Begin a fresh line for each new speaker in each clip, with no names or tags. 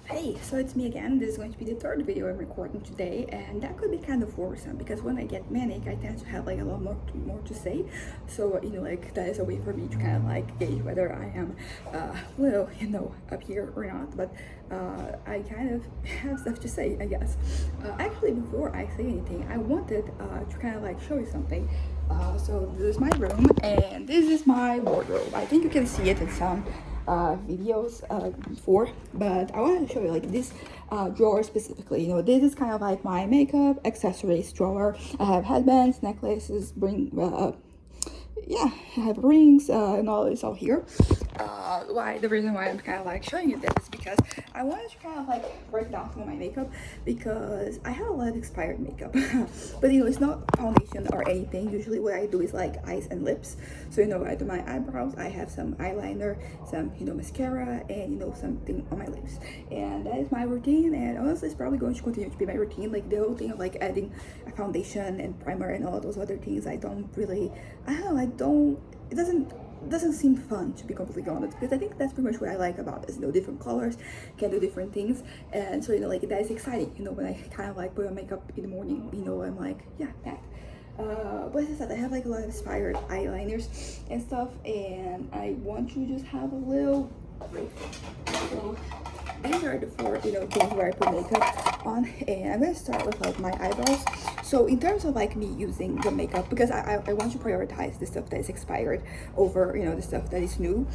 Hey, so it's me again. This is going to be the third video I'm recording today, and that could be kind of worrisome because when I get manic, I tend to have like a lot more to say. So like that is a way for me to kind of like gauge whether I am, little, up here or not. But I kind of have stuff to say, I guess. Actually, before I say anything, I wanted to kind of like show you something. So this is my room, and this is my wardrobe. I think you can see it in some videos before, but I want to show you like this drawer specifically. This is kind of like my makeup accessories drawer. I have headbands, necklaces, yeah, I have rings and all this all here. The reason why I'm kind of like showing you this is because I wanted to kind of like break down some of my makeup because I have a lot of expired makeup. But it's not foundation or anything. Usually what I do is like eyes and lips. So I do my eyebrows, I have some eyeliner, some mascara, and something on my lips. And that is my routine, and honestly it's probably going to continue to be my routine. Like the whole thing of like adding a foundation and primer and all those other things, I don't really, I don't know, it doesn't seem fun, to be completely honest, because I think that's pretty much what I like about this. Different colors can do different things, and so like that is exciting. When I kind of like put on makeup in the morning, I'm like, yeah, that. But as I said, I have like a lot of inspired eyeliners and stuff, and I want to just have a little break. So these are the four things where I put makeup on, and I'm gonna start with like my eyebrows. So in terms of like me using the makeup, because I want to prioritize the stuff that is expired over the stuff that is new.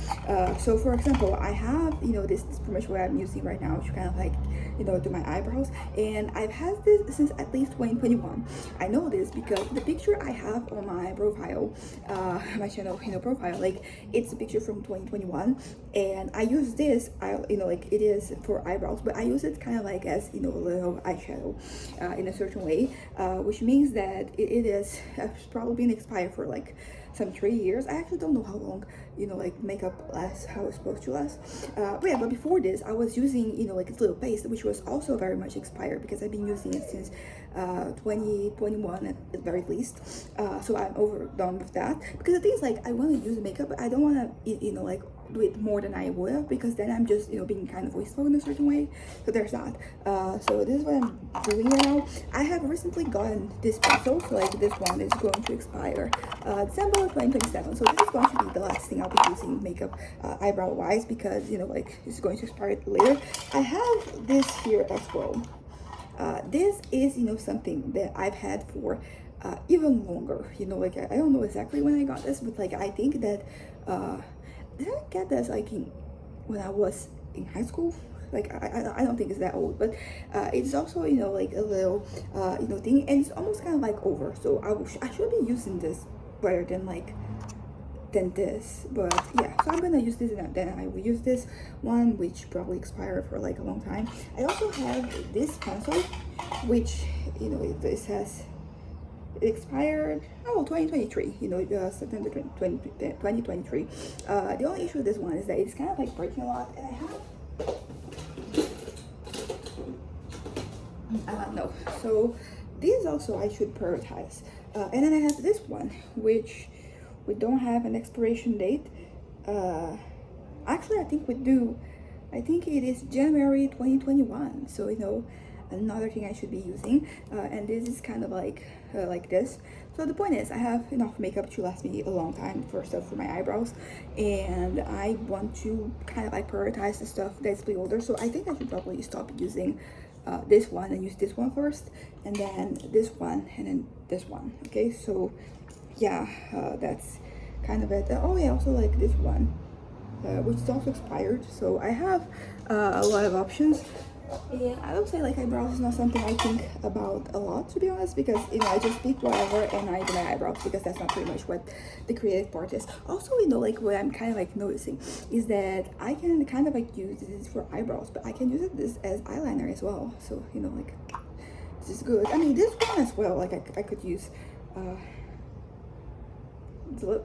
So for example, I have this is pretty much what I'm using right now to kind of like do my eyebrows, and I've had this since at least 2021. I know this because the picture I have on my profile, my channel profile, like it's a picture from 2021, and I use this, like it is for eyebrows, but I use it kind of like as a little eyeshadow in a certain way, which means that it is probably been expired for like some 3 years. I actually don't know how long like makeup lasts, how it's supposed to last. But before this I was using like this little paste, which was also very much expired because I've been using it since 2021 at the very least. So I'm overdone with that, because the thing is like I want to use the makeup, but I don't want to like do it more than I would have, because then I'm just being kind of wasteful in a certain way. So there's that. So this is what I'm doing right now. I have recently gotten this pencil, so like this one is going to expire December 2027. So this is going to be the last thing I'll be using makeup eyebrow wise, because like it's going to expire later. I have this here as well. This is something that I've had for even longer. Like I don't know exactly when I got this, but like I think that did I get this like when I was in high school? Like I don't think it's that old, but it's also like a little thing, and it's almost kind of like over. So I should be using this better than this, but yeah. So I'm gonna use this, and then I will use this one, which probably expired for like a long time. I also have this pencil, which this has expired 2023, September 2023. The only issue with this one is that it's kind of like breaking a lot, and I have no. So these also I should prioritize, and then I have this one, which we don't have an expiration date. Actually I think we do. I think it is January 2021. So another thing I should be using, and this is kind of like this. So the point is I have enough makeup to last me a long time for stuff for my eyebrows, and I want to kind of like prioritize the stuff that's way older. So I think I should probably stop using this one and use this one first, and then this one, and then this one. Okay, so yeah, that's kind of it. Oh yeah, also like this one, which is also expired. So I have a lot of options, and I would say like eyebrows is not something I think about a lot, to be honest, because I just pick whatever and I do my eyebrows, because that's not pretty much what the creative part is. Also like what I'm kind of like noticing is that I can kind of like use this for eyebrows, but I can use this as eyeliner as well. So like this is good. I mean, this one as well, like I could use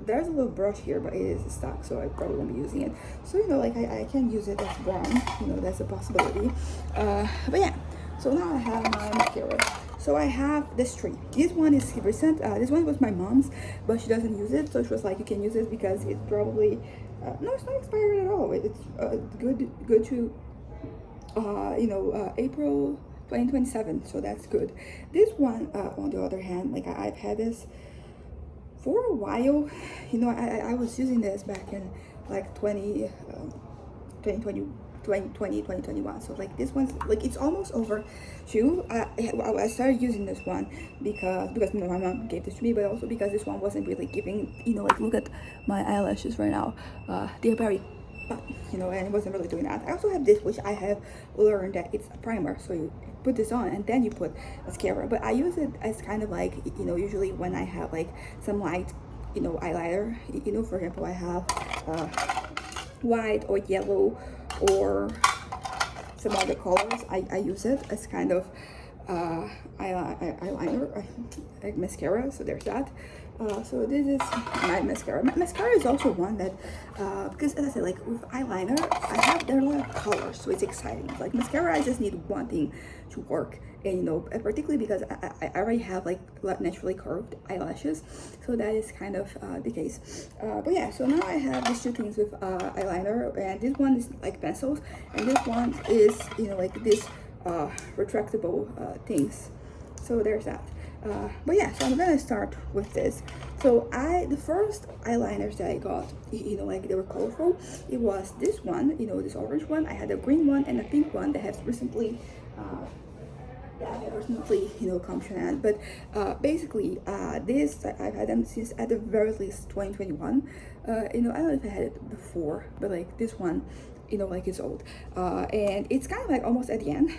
there's a little brush here, but it is stuck, so I probably won't be using it. So like I can use it as brown, that's a possibility. But yeah, so now I have my mascara. So I have this tree. This one is recent. This one was my mom's, but she doesn't use it, so she was like, you can use it because it's probably no, it's not expired at all. It's good to April 2027, so that's good. This one, on the other hand, like I've had this for a while. I was using this back in like 2020, 2021. So like this one's like it's almost over too. I started using this one because my mom gave this to me, but also because this one wasn't really giving, like look at my eyelashes right now. They're very, and it wasn't really doing that. I also have this, which I have learned that it's a primer, so you put this on and then you put mascara. But I use it as kind of like, usually when I have like some light, eyeliner. For example, I have white or yellow or some other colors. I use it as kind of eyeliner, like mascara. So there's that. So this is my mascara. My mascara is also one that, because as I said, like with eyeliner, there are a lot of colors, so it's exciting. Like mascara, I just need one thing to work, and particularly because I already have like naturally curved eyelashes, so that is kind of the case. But yeah, so now I have these two things with eyeliner, and this one is like pencils, and this one is like this retractable things. So there's that. But yeah, so I'm gonna start with this. So the first eyeliners that I got, like they were colorful. It was this one, this orange one. I had a green one and a pink one that has recently come to an end. But basically, this I've had them since at the very least 2021. I don't know if I had it before, but like this one, like it's old, and it's kind of like almost at the end.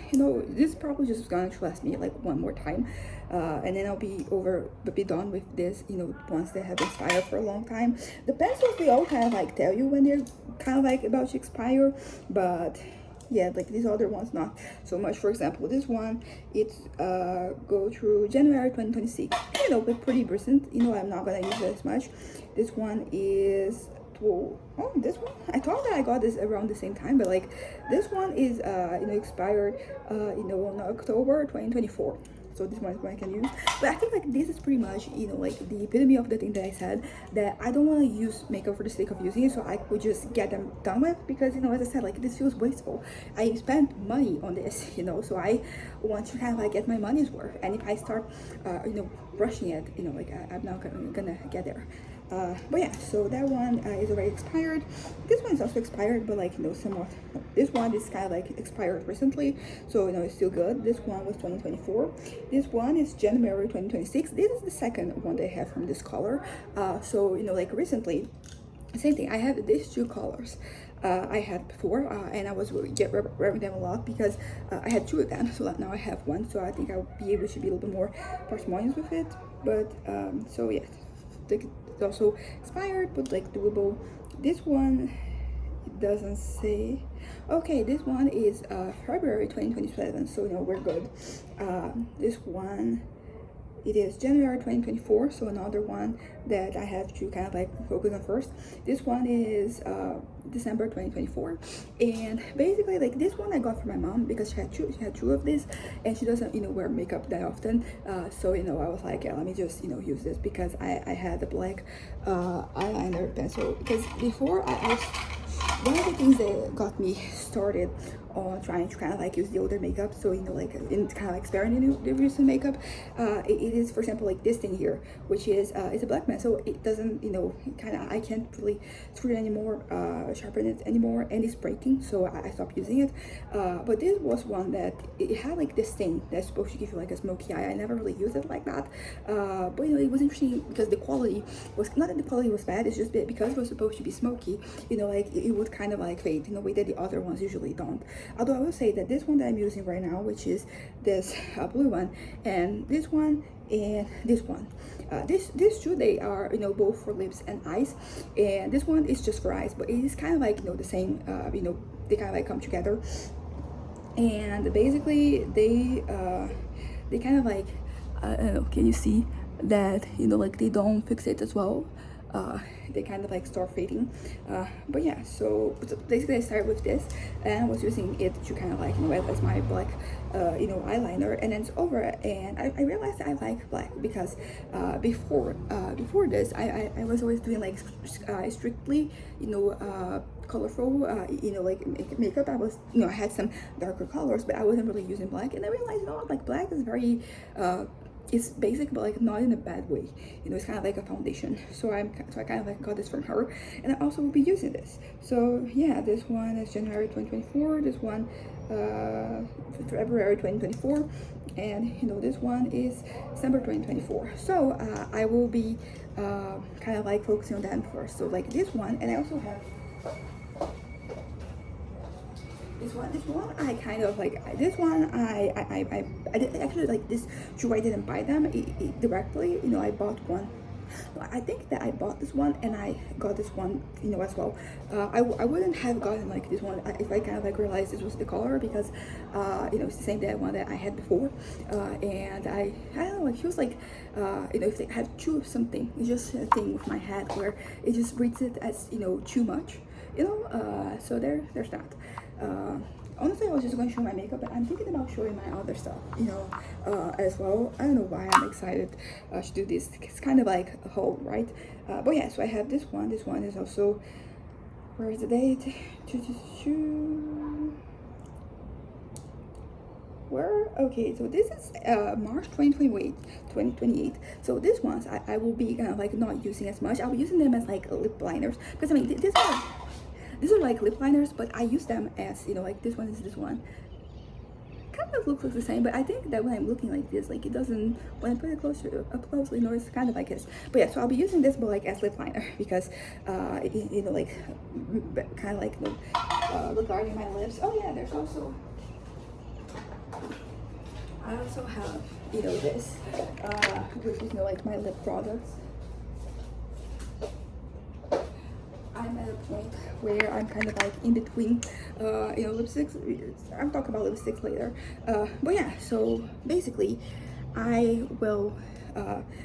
This probably just going to last me like one more time, and then I'll be done with this. Ones that have expired for a long time. The pencils, they all kind of like tell you when they're kind of like about to expire, but yeah, like these other ones not so much. For example, this one, it's go through January 2026, but pretty recent. I'm not gonna use it as much. This one is this one, I thought that I got this around the same time, but like this one is expired on October 2024. So this one is what I can use. But I think like this is pretty much like the epitome of the thing that I said, that I don't want to use makeup for the sake of using it, so I would just get them done with, because as I said, like this feels wasteful. I spent money on this, so I want to kind of like get my money's worth. And if I start brushing it, like I'm not gonna get there. But yeah, so that one is already expired. This one is also expired, but like somewhat. This one is kind of like expired recently, so it's still good. This one was 2024. This one is January 2026. This is the second one they have from this color. So like recently, same thing. I have these two colors. I had before, and I was wearing them a lot because I had two of them. So now I have one. So I think I'll be able to be a little bit more parsimonious with it. But so yeah. It's also expired, but like doable. This one, it doesn't say. Okay, this one is February 2027, so we're good. This one, it is January 2024, so another one that I have to kind of like focus on first. This one is December 2024, and basically like this one I got from my mom because she had two of these, and she doesn't wear makeup that often. So I was like, yeah, let me just use this because I had the black eyeliner pencil, because before I was one of the things that got me started on trying to kind of like use the older makeup, so like in kind of like experimenting with recent makeup, it is, for example, like this thing here, which is it's a black pen, so it doesn't kind of, I can't really screw it anymore, sharpen it anymore, and it's breaking, so I stopped using it. But this was one that it had like this thing that's supposed to give you like a smoky eye. I never really used it like that, but it was interesting because the quality was not that the quality was bad, it's just that because it was supposed to be smoky, like it would kind of like fade in a way that the other ones usually don't. Although I will say that this one that I'm using right now, which is this blue one, and this one and this one, these two, they are both for lips and eyes, and this one is just for eyes, but it is kind of like the same, they kind of like come together, and basically they kind of like I don't know, can you see that like they don't fixate as well. They kind of like start fading, but yeah, so basically I started with this and I was using it to kind of like as my black eyeliner, and then it's over, and I realized that I like black because before this I was always doing like strictly colorful, like makeup. I was, I had some darker colors, but I wasn't really using black. And I realized, like black is very, it's basic, but like not in a bad way. It's kind of like a foundation. So I kind of like got this from her, and I also will be using this. So yeah, this one is January 2024. This one, February 2024, and this one is December 2024. So I will be kind of like focusing on them first. So like this one, and I also have this one I kind of like. This one I did actually like this shoe. I didn't buy them directly. I bought one. I think that I bought this one and I got this one, as well. I wouldn't have gotten like this one if I kind of like realized this was the color, because it's the same one that I had before, and I don't know, it feels like if they have too of something, it's just a thing with my head where it just reads it as too much, so there's that. Honestly, I was just going to show my makeup, but I'm thinking about showing my other stuff, as well. I don't know why I'm excited to do this. It's kind of like a haul, right? But yeah, so I have this one. This one is also, where is the date? Where? Okay, so this is March 2028. So these ones I will be kind of like not using as much. I'll be using them as like lip liners, because I mean these are like lip liners, but I use them as, like this one is this one. Kind of looks like the same, but I think that when I'm looking like this, like it doesn't, when I put it up closely, it's kind of like this. But yeah, so I'll be using this, but like as lip liner, because, like, kind of like, regarding my lips. Oh yeah, there's also, I also have, this, which is, like my lip products. I'm at a point where I'm kind of like in between, lipsticks. I'll talk about lipsticks later. But yeah, so basically, I will,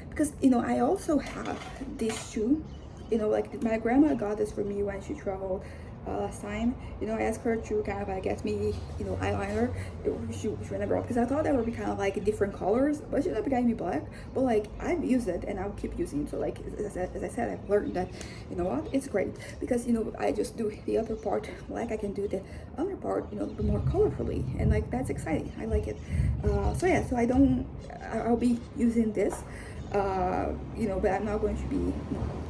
because, I also have this shoe, like my grandma got this for me when she traveled last time. I asked her to kind of get me, eyeliner. She never brought, because I thought that would be kind of like different colors, but she never got me black. But like I've used it and I'll keep using it. So like as I said, I've learned that it's great, because I just do the upper part black. I can do the under part a little bit more colorfully, and like that's exciting. I like it. So yeah, so I'll be using this, but I'm not going to be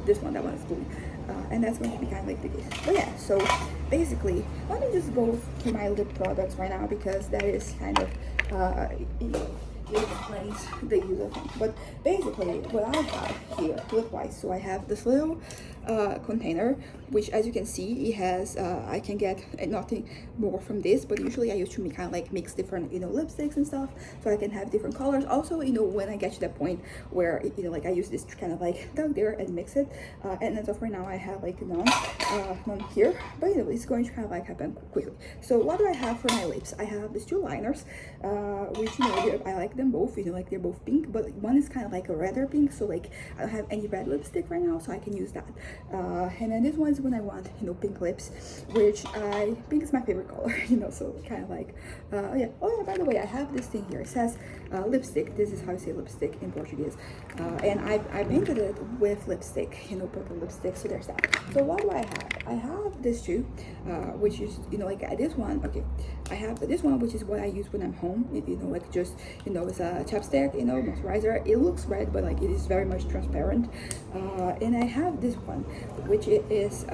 this one. That one is blue. And that's going to be kind of like the case. But yeah, so basically, let me just go to my lip products right now, because that is kind of, it explains the use of them. But basically, what I have here, lip-wise, so I have this little container, which as you can see, it has, I can get nothing more from this, but usually I used to kind of like mix different, lipsticks and stuff, so I can have different colors. Also, when I get to that point where, like I use this to kind of like down there and mix it, and as of right now, I have like none here, but it's going to kind of like happen quickly. So what do I have for my lips? I have these two liners, which, I like them both, like they're both pink, but one is kind of like a redder pink, so like I don't have any red lipstick right now, so I can use that. And then this one is when I want, pink lips, which pink is my favorite color, so kind of like, yeah. Oh yeah, by the way, I have this thing here. It says lipstick. This is how you say lipstick in Portuguese. And I painted it with lipstick, purple lipstick, so there's that. So what do I have? I have this too, which is, like this one, okay. I have this one, which is what I use when I'm home, like just, it's a chapstick, moisturizer. It looks red, but like it is very much transparent. And I have this one, which is,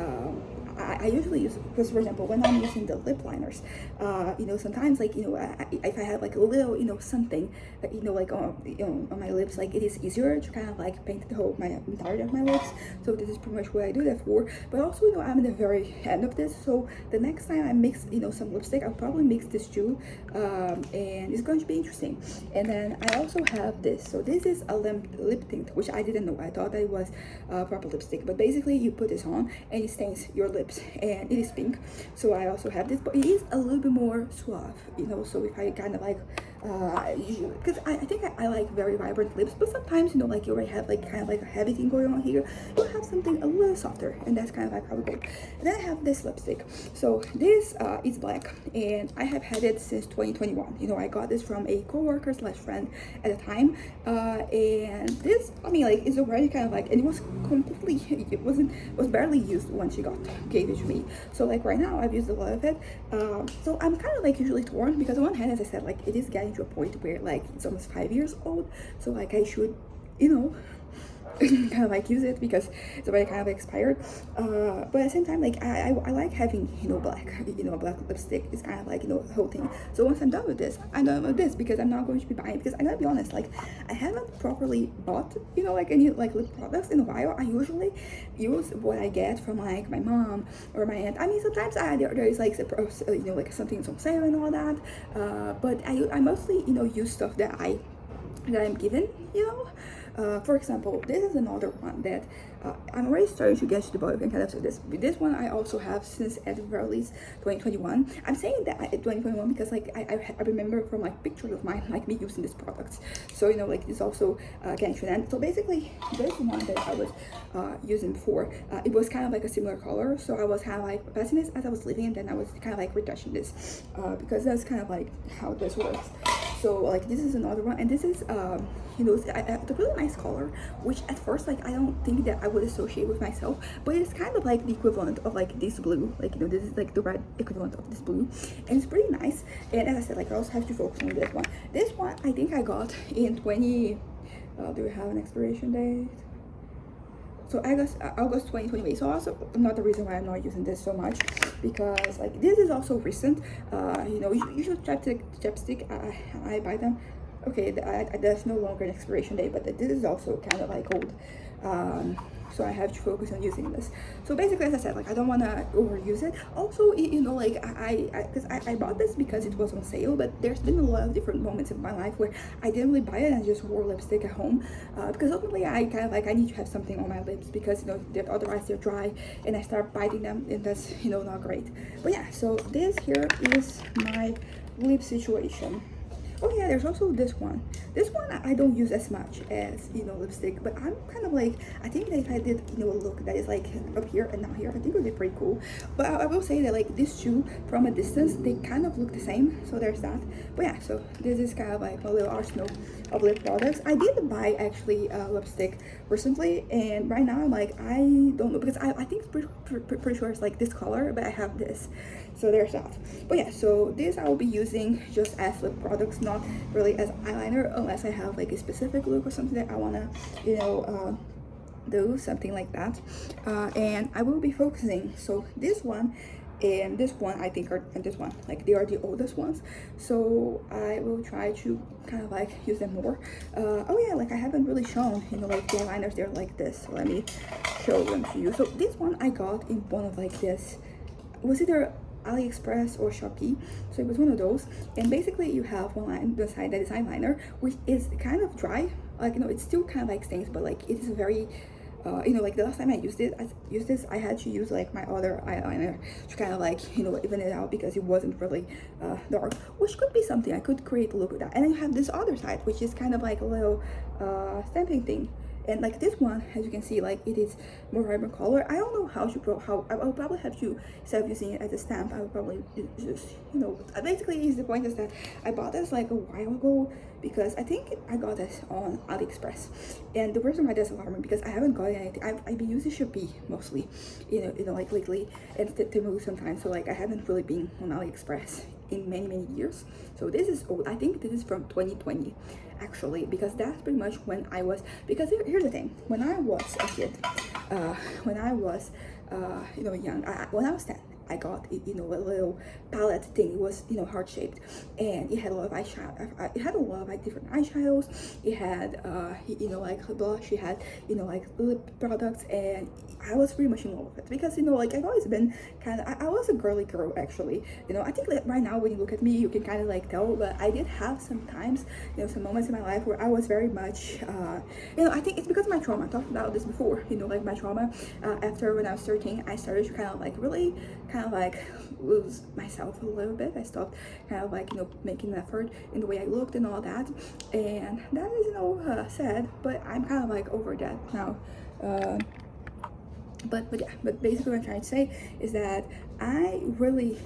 I usually use, because for example, when I'm using the lip liners, sometimes like, if I have like a little, something, like on my lips, like it is easier to kind of like paint the whole, my entirety of my lips. So this is pretty much what I do that for. But also, I'm in the very end of this. So the next time I mix, some lipstick, I'll probably mix this too. And it's going to be interesting. And then I also have this. So this is a lip tint, which I didn't know. I thought that it was proper lipstick. But basically, you put this on and it stains your lips, and it is pink. So I also have this, but it is a little bit more suave, so if I kind of like because I think I like very vibrant lips, but sometimes like you already have like kind of like a heavy thing going on here, you have something a little softer, and that's kind of like how we go. And then I have this lipstick. So this is black, and I have had it since 2021. I got this from a co-worker / friend at the time, and this, I mean, like, it's already kind of like, and it was completely, it was barely used when she gave gave it to me. So like right now I've used a lot of it. So I'm kind of like usually torn, because on one hand, as I said, like it is getting to a point where like it's almost 5 years old, so like I should, you know, kind of like use it because it's already kind of expired. But at the same time, like I like having, you know, black, you know, black lipstick. It's kind of like, you know, the whole thing. So once I'm done with this, I'm done with this, because I'm not going to be buying it, because I gotta be honest, like I haven't properly bought, you know, like any like lip products in a while. I usually use what I get from like my mom or my aunt. I mean, sometimes there is like you know, like something's on sale and all that, but I mostly, you know, use stuff that I'm given, you know. For example, this is another one that I'm already starting to get to the bottom and kind of so this one I also have since at the very least 2021. I'm saying that at 2021 because like I remember from like pictures of mine like me using these products. So you know, like this also getting to an end. So basically this one that I was using before, it was kind of like a similar color. So I was kind of like passing this as I was leaving, and then I was kind of like retouching this because that's kind of like how this works. So like this is another one, and this is you know, it's a really nice color, which at first like I don't think that I would associate with myself, but it's kind of like the equivalent of like this blue, like, you know, this is like the red equivalent of this blue, and it's pretty nice. And as I said, like I also have to focus on this one. This one I think I got in 20 do we have an expiration date? So August 2028. So also another reason why I'm not using this so much, because like this is also recent. You know, usually chapstick I buy them. Okay, there's no longer an expiration date, but this is also kind of like old. So I have to focus on using this. So basically, as I said, like I don't want to overuse it. Also, you know, like I bought this because it was on sale, but there's been a lot of different moments in my life where I didn't really buy it and I just wore lipstick at home, because ultimately I kind of like I need to have something on my lips, because you know otherwise they're dry and I start biting them, and that's, you know, not great. But yeah, so this here is my lip situation. Oh yeah, there's also this one. This one I don't use as much as, you know, lipstick, but I'm kind of like, I think that if I did, you know, a look that is like up here and not here, I think it would be pretty cool. But I will say that like these two from a distance, they kind of look the same, so there's that. But yeah, so this is kind of like a little arsenal of lip products. I did buy actually lipstick recently, and right now I'm like, I don't know, because I think it's pretty sure it's like this color, but I have this. So there's that. But yeah, so this I will be using just as lip products, not really as eyeliner, unless I have like a specific look or something that I wanna, you know, do something like that. And I will be focusing. So this one and this one I think are, and this one, like they are the oldest ones, so I will try to kind of like use them more. Oh yeah, like I haven't really shown, you know, like the eyeliners, they're like this, so let me show them to you. So this one I got in one of like this, was either AliExpress or Shopee, so it was one of those. And basically you have one line beside that is eyeliner, which is kind of dry, like, you know, it's still kind of like stains, but like it is very you know, like the last time I used this, I had to use like my other eyeliner to kind of like, you know, even it out, because it wasn't really dark, which could be something I could create a look with that. And then you have this other side, which is kind of like a little stamping thing. And like this one, as you can see, like it is more vibrant color. I don't know how to I'll probably have to, instead of using it as a stamp, I will probably just, you know, basically the point is that I bought this like a while ago, because I think I got this on AliExpress. And the reason why that's alarming, because I haven't gotten anything. I've been using Shopee mostly, you know, like lately, and Temu sometimes. So like I haven't really been on AliExpress in many years. So this is old. I think this is from 2020 actually, because that's pretty much when I was, because here's the thing, when I was a kid, when I was you know, young, when I was 10, I got, you know, a little palette thing. It was, you know, heart shaped, and it had a lot of eyeshadow. It had a lot of like different eyeshadows. It had you know, like blush. It had, you know, like lip products, and I was pretty much in love with it, because, you know, like I've always been kind of, I was a girly girl actually. You know, I think that right now when you look at me, you can kind of like tell, but I did have some times, you know, some moments in my life where I was very much you know, I think it's because of my trauma. I talked about this before, you know, like my trauma. After when I was 13, I started to kind of like really kind of like lose myself a little bit. I stopped kind of like, you know, making an effort in the way I looked and all that, and that is, you know, sad, but I'm kind of like over that now. but yeah, but basically what I'm trying to say is that I really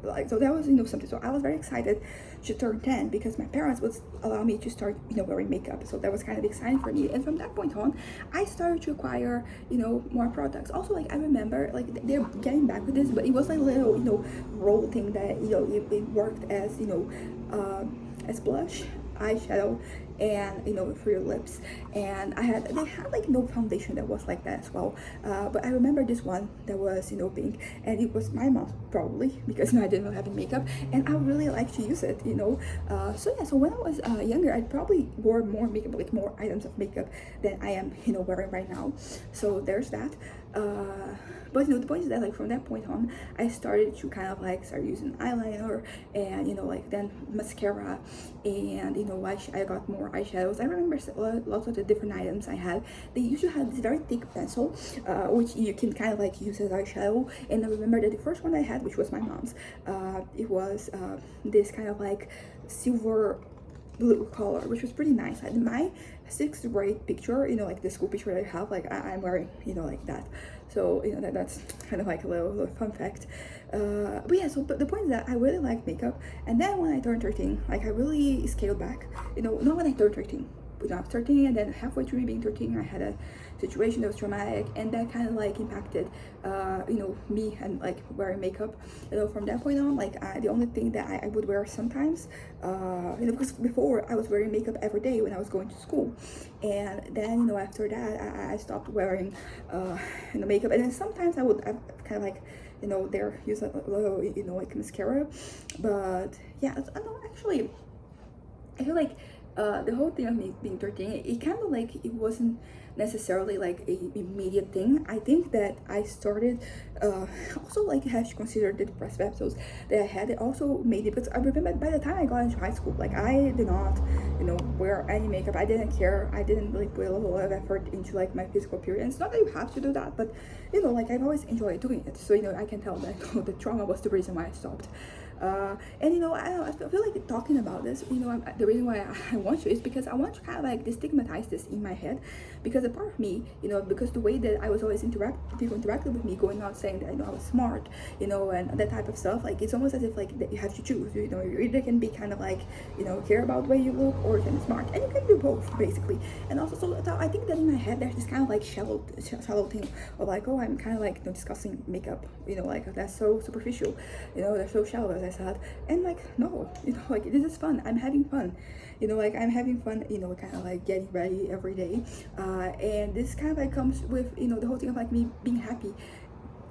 like, so that was, you know, something. So I was very excited to turn 10 because my parents would allow me to start, you know, wearing makeup. So that was kind of exciting for me. And from that point on, I started to acquire, you know, more products. Also, like, I remember like they're getting back with this, but it was like a little, you know, roll thing that, you know, it worked as, you know, as blush, eyeshadow, and, you know, for your lips. And they had like no foundation that was like that as well. But I remember this one that was, you know, pink, and it was my mom probably, because, you know, I didn't really have any makeup, and I really like to use it, you know. So yeah, so when I was younger, I probably wore more makeup, like more items of makeup than I am, you know, wearing right now. So there's that. But, you know, the point is that, like, from that point on, I started to kind of like start using eyeliner, and, you know, like, then mascara, and, you know, I got more eyeshadows. I remember lots of the different items I had. They usually had this very thick pencil, which you can kind of like use as eyeshadow. And I remember that the first one I had, which was my mom's, it was this kind of like silver blue color, which was pretty nice. And my sixth grade picture, you know, like the school picture that I have, like I'm wearing, you know, like that. So, you know, that's kind of like a little fun fact. But yeah, so but the point is that I really like makeup. And then when I turned 13, like, I really scaled back, you know, not when I turned 13, but I was 13, and then halfway through me being 13, I had a situation that was traumatic, and that kind of like impacted, you know, me and like wearing makeup. You know, from that point on, like, the only thing that I would wear sometimes, you know, because before I was wearing makeup every day when I was going to school, and then, you know, after that I stopped wearing you know, makeup. And then sometimes I kind of like, you know, there use a little, you know, like mascara. But yeah, I don't actually, I feel like the whole thing of me being 13, it kind of like, it wasn't necessarily like a immediate thing. I think that I started also, like, have to consider the depressive episodes that I had. It also made it, because I remember by the time I got into high school, like, I did not, you know, wear any makeup. I didn't care. I didn't really put a lot of effort into like my physical appearance. Not that you have to do that, but, you know, like, I've always enjoyed doing it. So, you know, I can tell that, you know, the trauma was the reason why I stopped. And, you know, I feel like talking about this, you know, the reason why I want to is because I want to kind of like destigmatize this in my head, because a part of me, you know, because the way that I was always people interacted with me, going out saying that, you know, I was smart, you know, and that type of stuff, like, it's almost as if like that you have to choose, you know, you either can be kind of like, you know, care about the way you look, or you can be smart, and you can do both basically. And also, so I think that in my head there's this kind of like shallow thing of like, oh, I'm kind of like, you know, discussing makeup, you know, like, that's so superficial, you know, they're so shallow, as I said. And like, no, you know, like, this is fun. I'm having fun, you know, like, I'm having fun, you know, kind of like getting ready every day, and this kind of like comes with, you know, the whole thing of like me being happy,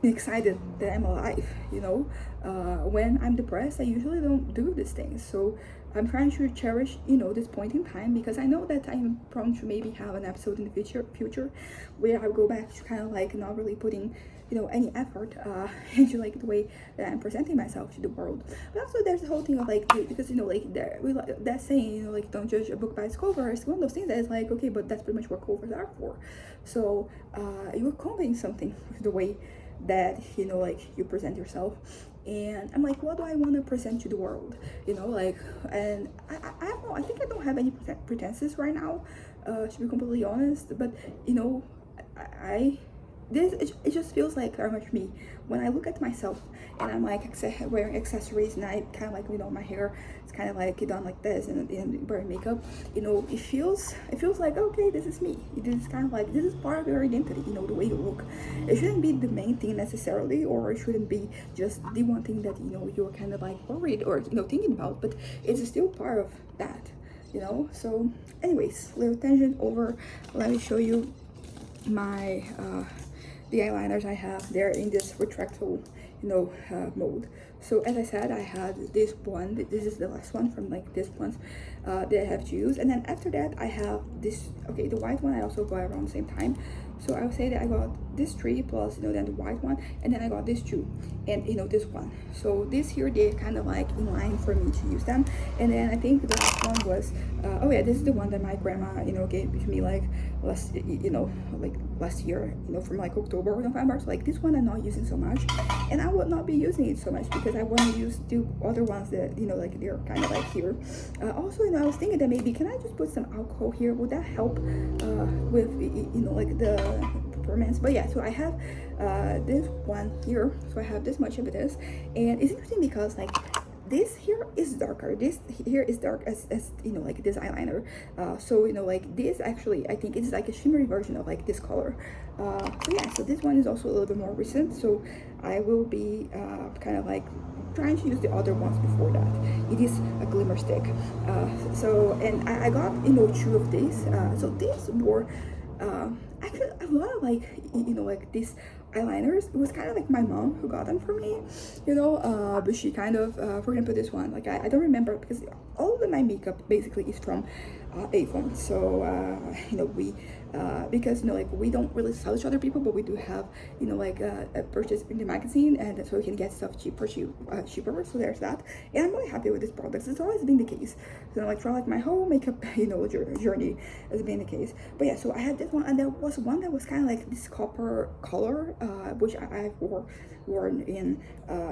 excited that I'm alive, you know. When I'm depressed, I usually don't do these things. So I'm trying to cherish, you know, this point in time, because I know that I'm prone to maybe have an episode in the future where I'll go back to kind of like not really putting, you know, any effort into like the way that I'm presenting myself to the world. But also there's the whole thing of like, because, you know, like, that saying, you know, like, don't judge a book by its cover, is one of those things that is like, okay, but that's pretty much what covers are for. So you're conveying something with the way that, you know, like, you present yourself. And I'm like, what do I want to present to the world, you know, like. And I don't know, I think I don't have any pretenses right now, to be completely honest. But, you know, it just feels like very much me when I look at myself, and I'm like wearing accessories, and I kind of like, you know, my hair is kind of like done like this, and wearing makeup, you know, it feels like, okay, this is me. This is kind of like, this is part of your identity, you know, the way you look. It shouldn't be the main thing necessarily, or it shouldn't be just the one thing that, you know, you're kind of like worried or, you know, thinking about, but it's still part of that, you know. So anyways, little tangent over. Let me show you my the eyeliners I have. They're in this retractable, you know, mode. So as I said, I had this one. This is the last one from like this one that I have to use. And then after that, I have this. Okay, the white one I also got around the same time. So I would say that I got this 3 plus, you know, then the white one, and then I got this 2, and, you know, this one. So this here, they're kind of like in line for me to use them. And then I think the last one was oh yeah, this is the one that my grandma, you know, gave to me like last year, you know, from like October or November. So like, this one I'm not using so much, and I would not be using it so much because I want to use the other ones that, you know, like, they're kind of like here. Also, you know, I was thinking that maybe, can I just put some alcohol here? Would that help with, you know, like, the performance. But yeah, so I have this one here, so I have this much of this, and it's interesting because like this here is darker, this here is dark as you know, like this eyeliner. So you know, like this actually I think it's like a shimmery version of like this color. So yeah, so this one is also a little bit more recent, so I will be kind of like trying to use the other ones before that. It is a glimmer stick. So and I got, you know, 2 of these. So these were actually a lot of like, you know, like these eyeliners. It was kind of like my mom who got them for me, you know, but she kind of for example this one, like I don't remember because all of my makeup basically is from Avon. So you know, we because you know, like we don't really sell to other people, but we do have, you know, like a purchase in the magazine, and so we can get stuff cheaper. So there's that, and I'm really happy with this product. It's always been the case. So like throughout like my whole makeup, you know, journey has been the case. But yeah, so I had this one, and there was one that was kind of like this copper color, which I've worn in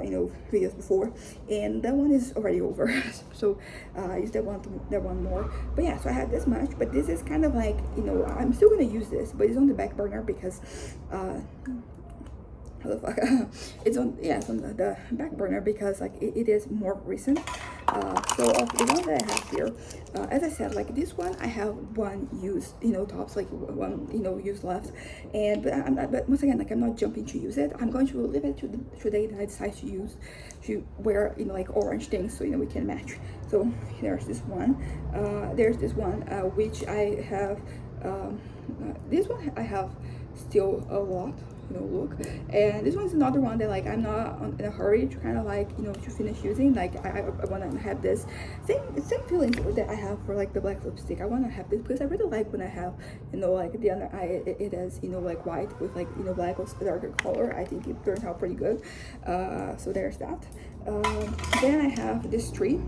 you know, videos before, and that one is already over. So I used that one more. But yeah, so I had this much, but this is kind of like, you know, I'm still gonna use this, but it's on the back burner because how the fuck it's on, yeah, it's on the back burner because like it is more recent. So of the one that I have here, as I said, like this one I have one use, you know, tops, like one, you know, use left, and but once again, like I'm not jumping to use it. I'm going to leave it to the day that I decide to wear, you know, like orange things, so you know we can match. So there's this one, which I have. This one I have still a lot, you know, look, and this one's another one that like I'm not in a hurry to kind of like, you know, to finish using. Like I want to have this same feelings that I have for like the black lipstick. I want to have this because I really like when I have, you know, like the under eye it is, you know, like white with like, you know, black or darker color. I think it turns out pretty good. So there's that. Then I have this tree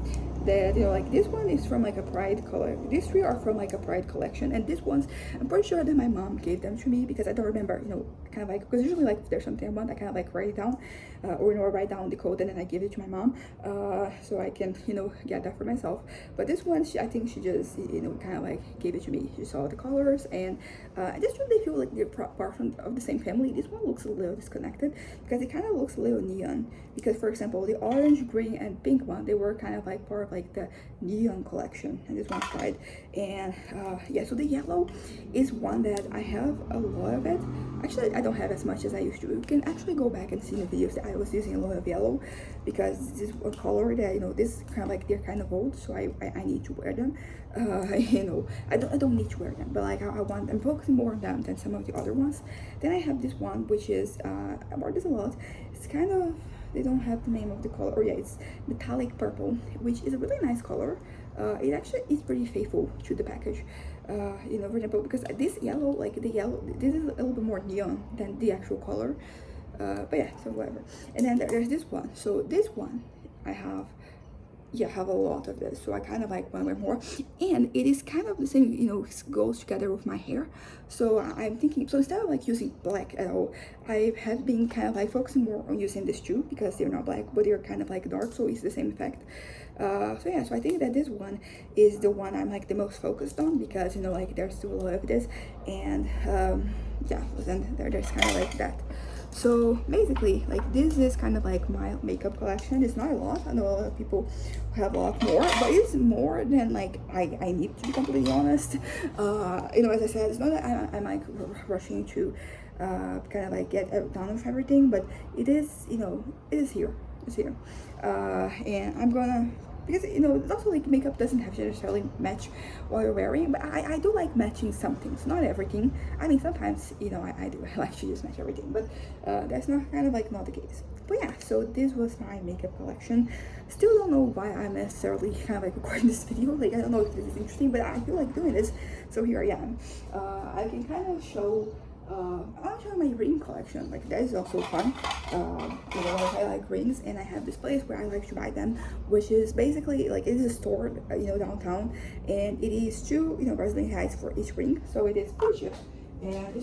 that, you know, like this one is from like a Pride color. These 3 are from like a Pride collection, and these ones I'm pretty sure that my mom gave them to me because I don't remember, you know, kind of like, because usually like if there's something I want, I kind of like write it down, or you know, write down the code and then I give it to my mom, so I can, you know, get that for myself. But this one, I think she just, you know, kind of like gave it to me. She saw the colors, and I just really feel like they're part of the same family. This one looks a little disconnected because it kind of looks a little neon, because for example the orange, green, and pink one, they were kind of like part of like the neon collection, and this one's Pride. And yeah, so the yellow is one that I have a lot of it. Actually, I don't have as much as I used to. You can actually go back and see the videos that I was using a lot of yellow, because this is a color that, you know, this kind of like, they're kind of old, so I need to wear them. You know, I don't need to wear them, but like I'm focusing more on them than some of the other ones. Then I have this one, which is I wore this a lot. It's kind of, they don't have the name of the color, or yeah, it's metallic purple, which is a really nice color. It actually is pretty faithful to the package, you know, for example, because this yellow, like the yellow, this is a little bit more neon than the actual color, but yeah, so whatever. And then there's this one. So this one I have, yeah, have a lot of this, so I kind of like want to wear more, and it is kind of the same, you know, goes together with my hair. So I'm thinking, so instead of like using black at all, I have been kind of like focusing more on using this too, because they're not black but they're kind of like dark, so it's the same effect. So yeah, so I think that this one is the one I'm like the most focused on, because, you know, like there's still a lot of this, and yeah, then there's kind of like that. So basically, like this is kind of like my makeup collection. It's not a lot. I know a lot of people have a lot more, but it's more than like I need, to be completely honest. You know, as I said, it's not that I'm like rushing to kind of like get done with everything, but it is, you know, it is here. It's here. And I'm gonna, because, you know, it's also like makeup doesn't have to necessarily match what you're wearing, but I do like matching some things, not everything. I mean, sometimes, you know, I do like to just match everything, but that's not kind of like not the case. But yeah, so this was my makeup collection. Still don't know why I'm necessarily kind of like recording this video. Like, I don't know if this is interesting, but I feel like doing this, so here I am. I can kind of show, I'll show my ring collection. Like, that is also fun. You know, I like rings, and I have this place where I like to buy them, which is basically like, it is a store, you know, downtown, and it is 2, you know, Brazilian reais for each ring, so it is pretty cheap. And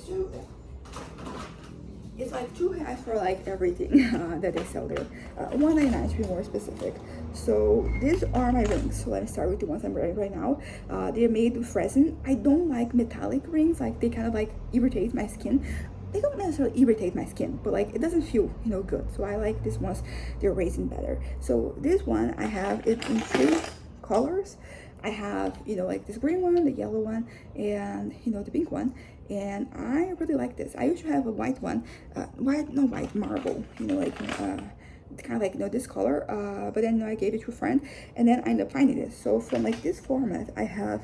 it's like 2 reais for like everything that they sell there. 1.99 to be more specific. So these are my rings. So let me start with the ones I'm wearing right now. They're made with resin. I don't like metallic rings, like they kind of like irritate my skin. they don't necessarily irritate my skin, but like it doesn't feel, good. So I like these ones, they're raising better. So this one I have it in 3 colors. I have, like this green one, the yellow one, and the pink one. And I really like this. I used to have a white one, white marble, kind of like this color, but then I gave it to a friend, and then I ended up finding this. So from like this format, I have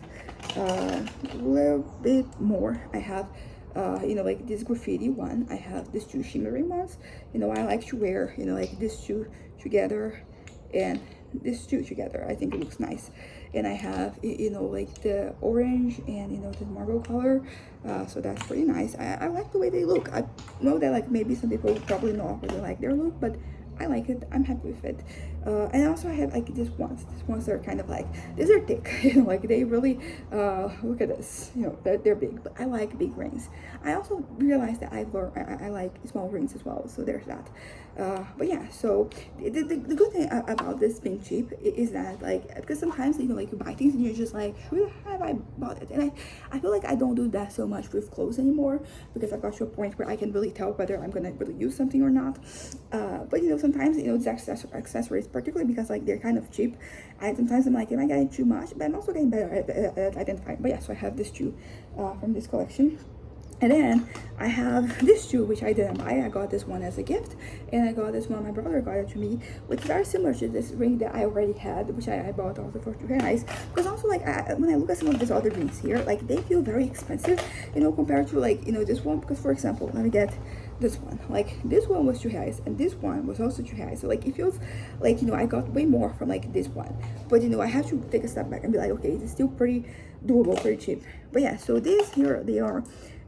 a little bit more. I have like this graffiti one. I have these 2 shimmering ones. I like to wear, like these 2 together and these 2 together. I think it looks nice. And I have, like the orange and, the marble color. So that's pretty nice. I like the way they look. I know that like maybe some people probably not really like their look, but I like it. I'm happy with it. And also I have like these ones. These ones are kind of like, these are thick, like they really, look at this, they're big, but I like big rings. I also realized that I like small rings as well, so there's that. But yeah, so the good thing about this being cheap is that like, because sometimes, like you buy things and you're just like, who have I bought it? And I feel like I don't do that so much with clothes anymore, because I've got to a point where I can really tell whether I'm gonna really use something or not. But sometimes, these accessories, particularly because like they're kind of cheap, sometimes I'm like, am I getting too much? But I'm also getting better at identifying. But yeah, so I have this 2 from this collection. And then I have this 2, which I didn't buy. I got this one as a gift, and I got this one, my brother got it to me, which is very similar to this ring that I already had, which I bought also for $2. Because also like when I look at some of these other rings here, like they feel very expensive, compared to like this one. Because for example, let me get this one. Like this one was $2, and this one was also $2. So like it feels like I got way more from like this one. But I have to take a step back and be like, okay, it's still pretty doable, pretty cheap. But yeah, so these here, they are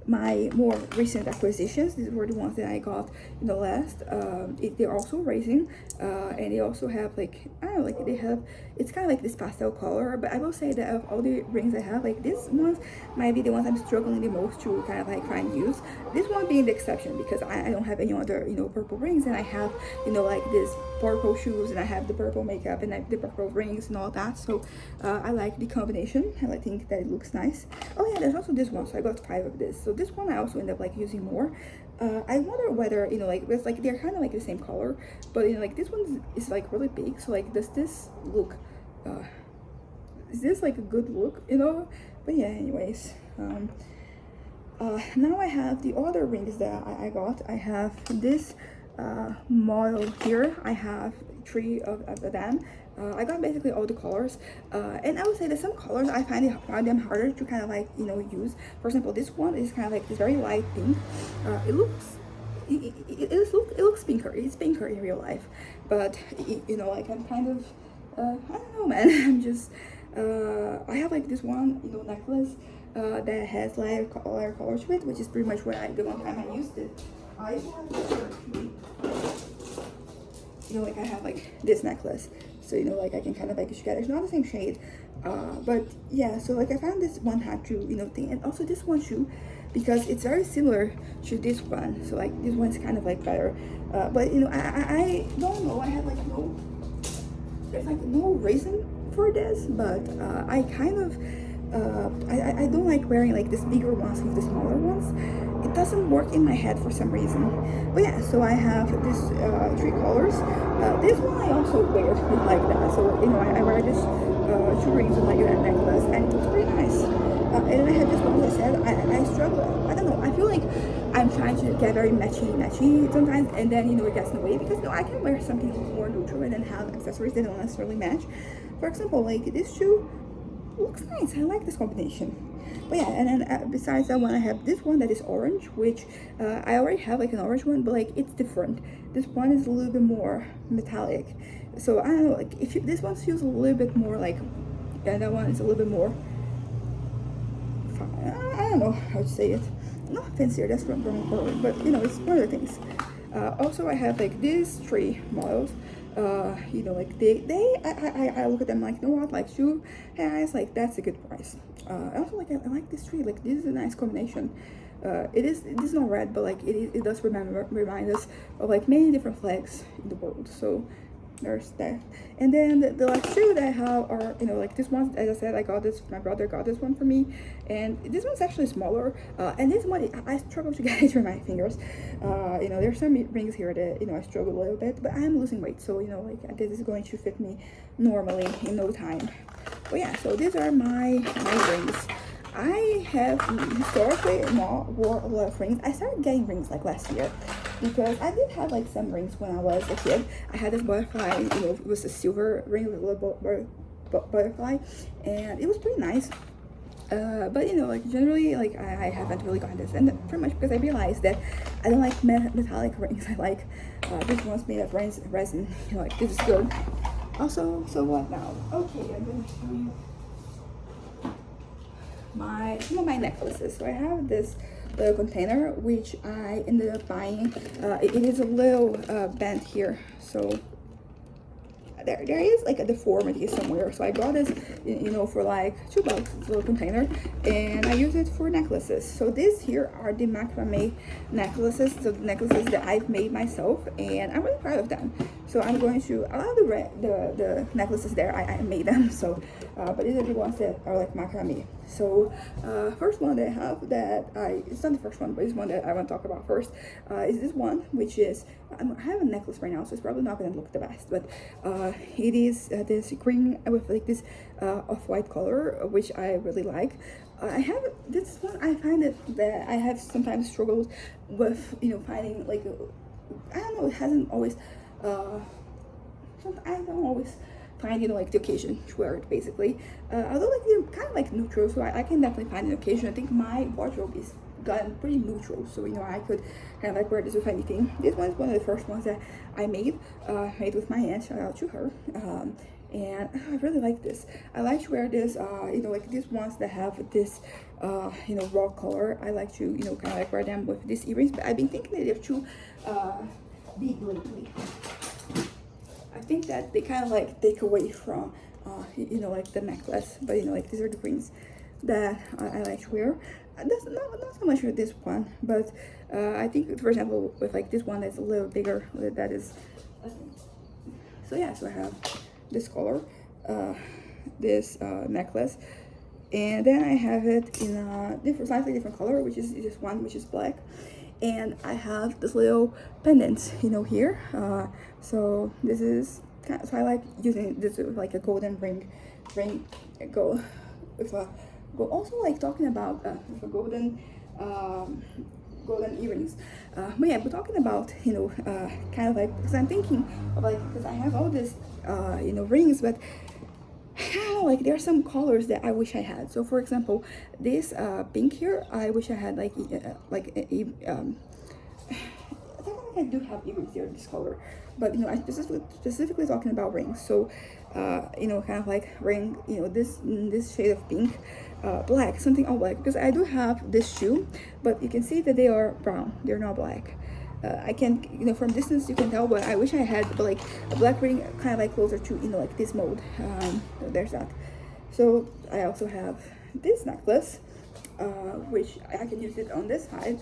my more recent acquisitions. These were the ones that I got last. They're also raising, and they also have like, I don't know, like they have, it's kind of like this pastel color. But I will say that of all the rings I have, like these ones might be the ones I'm struggling the most to kind of like try and use. This one being the exception, because I don't have any other purple rings, and I have like this purple shoes, and I have the purple makeup, and the purple rings and all that. So I like the combination, and I think that it looks nice. Oh yeah, there's also this one, so I got 5 of this. So this one I also end up like using more. I wonder whether like it's like they're kind of like the same color, but like this one is like really big. So like, does this look? Is this like a good look? But yeah, anyways. Now I have the other rings that I got. I have this model here. I have 3 of them. I got basically all the colors, and I would say that some colors I find them harder to kind of like use. For example, this one is kind of like this very light pink. It looks pinker. It's pinker in real life, but like I'm kind of I don't know, man. I'm just I have like this one necklace that has lighter color to it, which is pretty much the one time I used it. I used to have like I have like this necklace, so like I can kind of like together. It's not the same shade, but yeah. So like I found this one hat too, thing, and also this one too, because it's very similar to this one. So like this one's kind of like better, but I don't know. I have like there's like no reason for this, but I kind of I don't like wearing like these bigger ones with the smaller ones. It doesn't work in my head for some reason. But yeah, so I have this 3 colors. This one I also wear like that. So I wear this 2 rings with like that necklace, and it looks pretty nice. And then I have this one that said I struggle. I don't know. I feel like I'm trying to get very matchy sometimes, and then it gets in the way, because I can wear something more neutral and then have accessories that don't necessarily match. For example, like this shoe looks nice. I like this combination. But yeah, and then besides that one, I have this one that is orange, which I already have like an orange one, but like it's different. This one is a little bit more metallic. So I don't know, like this one feels a little bit more like, and that one is a little bit more, I don't know how to say it. Not fancier, that's the wrong word, but it's one of the things. Also, I have like these 3 models. Like I look at them like, like $2, like that's a good price. Also like I like this 3, like this is a nice combination. It is not red, but like it does remind us of like many different flags in the world. So there's that. And then the last two that I have are, you know, like this one, as I said, I got this, my brother got this one for me, and this one's actually smaller, and this one I struggle to get it through my fingers. You know, there's some rings here that, you know, I struggle a little bit, but I'm losing weight, so, you know, like this is going to fit me normally in no time. But yeah, so these are my rings. I have historically not wore a lot of rings. I started getting rings like last year because I did have like some rings when I was a kid. I had this butterfly, you know, it was a silver ring with a little butterfly, and it was pretty nice. But you know, like generally, like I haven't really gotten this, and pretty much because I realized that I don't like metallic rings. I like this one's made of resin. You know, like this is good. Also, so what now? Okay, I'm gonna show you some of my necklaces. So I have this little container which I ended up buying. It is a little bent here, so there is like a deformity somewhere. So I got this, you know, for like $2, this little container, and I use it for necklaces. So these here are the macrame necklaces, so the necklaces that I've made myself, and I'm really proud of them. So I'm going to allow the necklaces there. I made them. So but these are the ones that are like macrame. So first one that I have that it's not the first one, but it's one that I want to talk about first, is this one, which is, I have a necklace right now, so it's probably not going to look the best, but it is this green with like this off-white color, which I really like. I have this one. I find that I have sometimes struggled with, you know, finding like, I don't know, it hasn't always I don't always find, you know, like the occasion to wear it, basically. Although like they're kind of like neutral, so I can definitely find an occasion. I think my wardrobe is gotten pretty neutral, so, you know, I could kind of like wear this with anything. This one is one of the first ones that I made with my aunt. Shout out to her. And I really like this. I like to wear this, you know, like these ones that have this, you know, raw color. I like to, you know, kind of like wear them with these earrings, but I've been thinking that they're too big lately. I think that they kind of like take away from, you know, like the necklace, but, you know, like these are the rings that I like to wear. That's not so much with this one, but I think, for example, with like this one that's a little bigger, that is, so yeah, so I have this color, this necklace, and then I have it in a slightly different color, which is this one, which is black, and I have this little pendant, you know, here. So this is kind of, so I like using this with like a golden ring go with a go. Also like talking about with a golden earrings. But yeah, we're talking about, you know, kind of like, because I'm thinking of like, because I have all this you know, rings, but like there are some colors that I wish I had. So for example, this pink here, I wish I had like I think I do have earrings here in this color, but, you know, I'm specifically talking about rings. So you know, kind of like ring, you know, this shade of pink, black, something all black, because I do have this shoe, but you can see that they are brown, they're not black. I can, you know, from distance you can tell, but I wish I had like a black ring kind of like closer to, you know, like this mold. There's that. So I also have this necklace, which I can use it on this side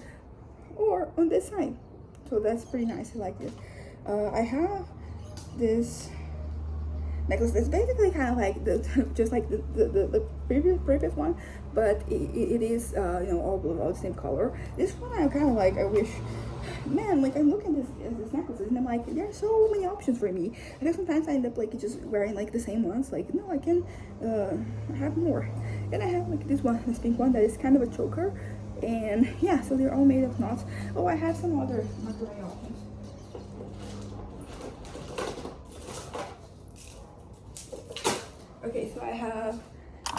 or on this side. So that's pretty nice. I like it. I have this necklace that's basically kind of like just like the previous one, but it is you know, all blue, all the same color. This one I kind of like, I wish, man, like I'm looking at this necklaces and I'm like, there are so many options for me. I think sometimes I end up like just wearing like the same ones. Like, no, I can have more. And I have like this one, this pink one that is kind of a choker, and yeah, so they're all made of knots. Oh, I have some other options. Okay, so I have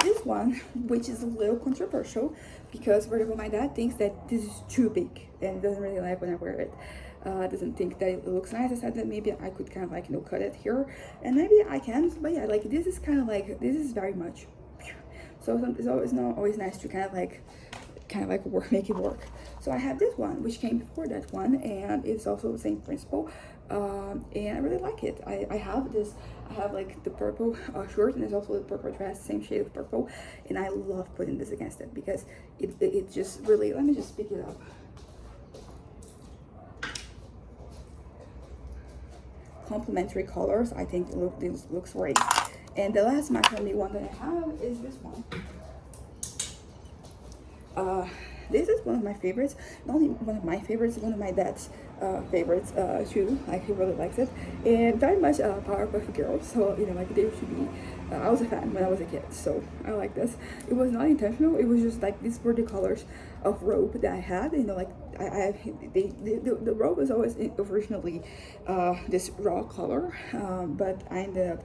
this one, which is a little controversial, because first of all, my dad thinks that this is too big and doesn't really like when I wear it. Doesn't think that it looks nice. I said that maybe I could kind of like, you know, cut it here, and maybe I can, but yeah, like this is kind of like, this is very much. So it's not always nice to kind of like make it work. So I have this one, which came before that one, and it's also the same principle, and I really like it. I have this, I have like the purple shirt, and there's also the purple dress, same shade of purple, and I love putting this against it because it just really, let me just pick it up. complementary colors. I think this looks great. And the last macrame one that I have is this one. This is one of my favorites. Not only one of my favorites, one of my dad's favorites too. Like, he really likes it, and very much Powerpuff Girls. So like they should be. I was a fan when I was a kid, so I like this. It was not intentional. It was just like these were the colors of robe that I had. Like the robe was always originally this raw color, but I ended up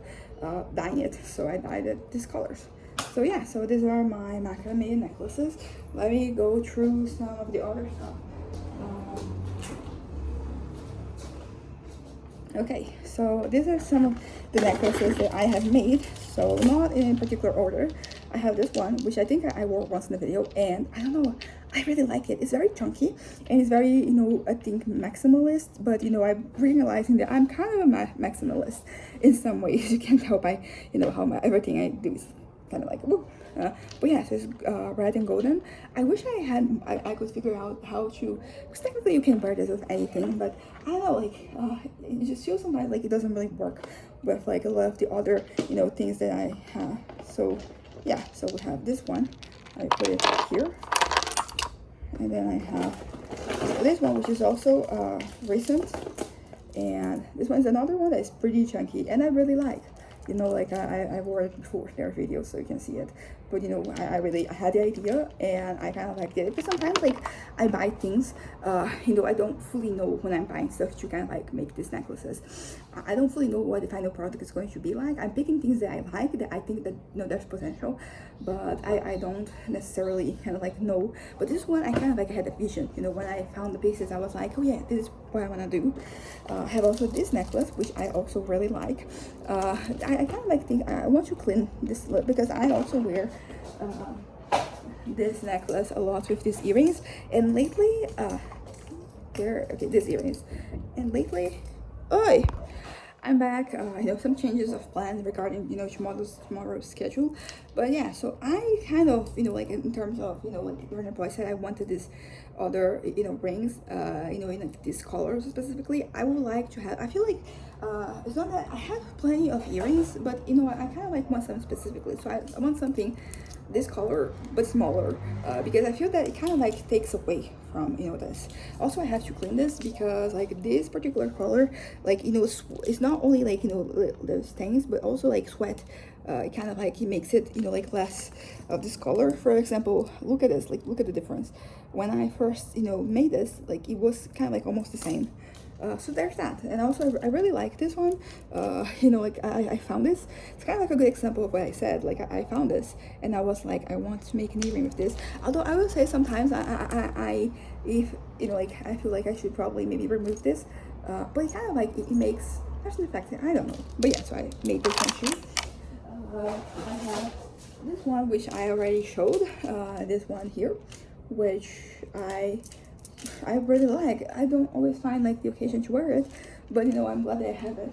dyeing it. So I dyed it these colors. So yeah, so these are my macrame necklaces. Let me go through some of the other stuff. Okay, so these are some of the necklaces that I have made. So not in particular order. I have this one, which I think I wore once in the video, and I don't know, I really like it. It's very chunky, and it's very, I think maximalist, but I'm realizing that I'm kind of a maximalist in some ways. You can tell by, how everything I do is kind of like, woo. But yeah, so it's red and golden. I wish I could figure out how to, because technically you can wear this with anything, but I don't know, like it just feels sometimes like it doesn't really work with like a lot of the other things that I have. So yeah, so we have this one. I put it here, and then I have this one, which is also recent, and this one's another one that is pretty chunky and I really like. Like I wore it before their videos, so you can see it. But I had the idea, and I kind of liked it. Because sometimes like I buy things, I don't fully know when I'm buying stuff to kind of like make these necklaces. I don't fully know what the final product is going to be like. I'm picking things that I like, that I think that there's potential, but I don't necessarily kind of like know. But this one I kind of like had a vision. When I found the pieces, I was like, oh yeah, this is what I want to do. I have also this necklace, which I also really like. I kind of like think I want to clean this look, because I also wear this necklace a lot with these earrings, and lately these earrings, and lately I'm back. Some changes of plans regarding tomorrow's schedule, but yeah, so I kind of like in terms of like for example, I said I wanted this other rings in like these colors specifically. I would like to have, I feel like it's not that I have plenty of earrings, but I kind of like want some specifically, so I want something this color but smaller, because I feel that it kind of like takes away from this. Also, I have to clean this because like this particular color, like it's not only like the stains, but also like sweat. It kind of like it makes it like less of this color. For example, look at this, like look at the difference. When I first made this, like it was kind of like almost the same. So there's that. And also I really like this one. Like I found this. It's kind of like a good example of what I said. Like I found this and I was like, I want to make an earring with this. Although I will say sometimes if like I feel like I should probably maybe remove this, but it kind of like it makes, there's an effect, I don't know. But yeah, so I made this one too. I have this one, which I already showed, this one here, which I really like. I don't always find like the occasion to wear it, but I'm glad that I have it.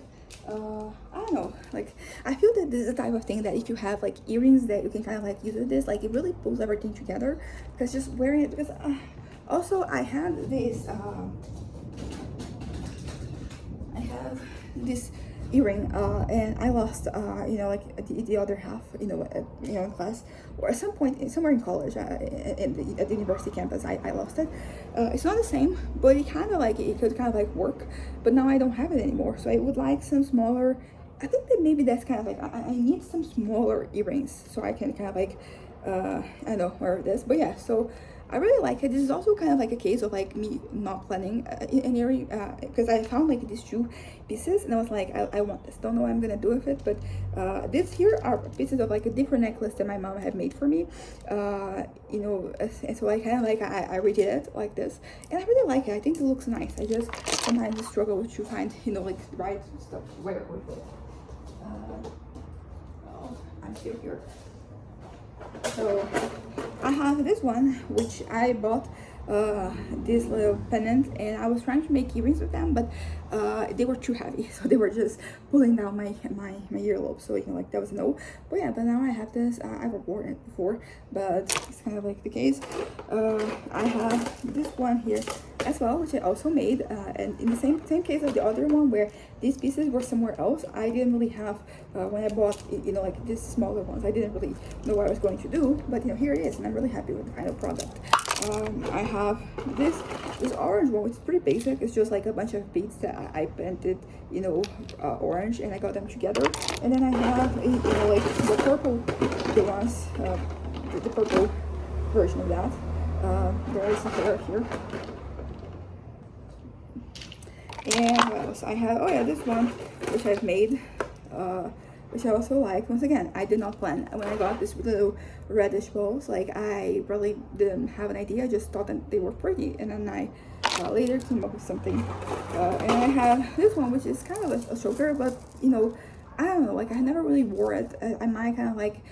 I don't know, like I feel that this is the type of thing that if you have like earrings that you can kind of like use with this, like it really pulls everything together. Because just wearing it, because also I had this earring, and I lost like the other half in class, or at some point somewhere in college, at the university campus. I lost it. It's not the same, but it kind of like it could kind of like work, but now I don't have it anymore, so I would like some smaller. I think that maybe that's kind of like I need some smaller earrings so I can kind of like I don't know, wear this. But yeah, so I really like it. This is also kind of like a case of like me not planning an earring, because I found like these two pieces and I was like, I want this. Don't know what I'm gonna do with it, but these here are pieces of like a different necklace that my mom had made for me. And so I kind of like I redid it like this, and I really like it. I think it looks nice. I just sometimes struggle to find like the right stuff to wear with it. Oh, I'm still here. So I have this one, which I bought this little pendant, and I was trying to make earrings with them, but they were too heavy, so they were just pulling down my earlobe. So like that was a no. But yeah, but now I have this. I've worn it before, but it's kind of like the case. I have this one here, as well, which I also made, and in the same case as the other one, where these pieces were somewhere else. I didn't really have, when I bought, like these smaller ones, I didn't really know what I was going to do, but here it is, and I'm really happy with the final product. I have this orange one, which is pretty basic. It's just like a bunch of beads that I painted, orange, and I got them together. And then I have, like the purple, the ones, the purple version of that. There is a pair here. And what else? I have, oh yeah, this one, which I've made, which I also like. Once again, I did not plan. When I got this little reddish balls, like, I really didn't have an idea. I just thought that they were pretty, and then I later came up with something. And I have this one, which is kind of a choker, but I don't know, like, I never really wore it. I might kind of like